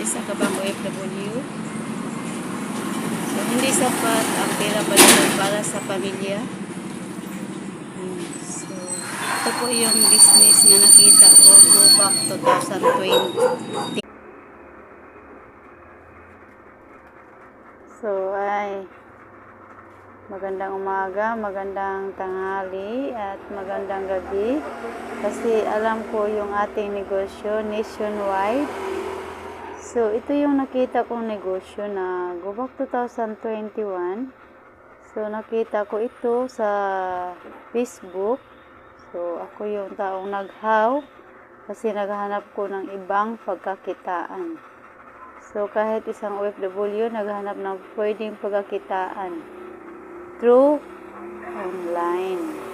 isa ka bang OFW? So, hindi sapat ang pera para sa pamilya. So, ito po yung business nga nakita ko go back 2020. So, magandang umaga, magandang tanghali, at magandang gabi. Kasi alam ko yung ating negosyo nationwide. So, ito yung nakita kong negosyo na go back 2021. So, nakita ko ito sa Facebook. So, ako yung taong naghaw kasi naghahanap ko ng ibang pagkakitaan. So, kahit isang OFW, naghahanap ng pwedeng pagkakitaan through online.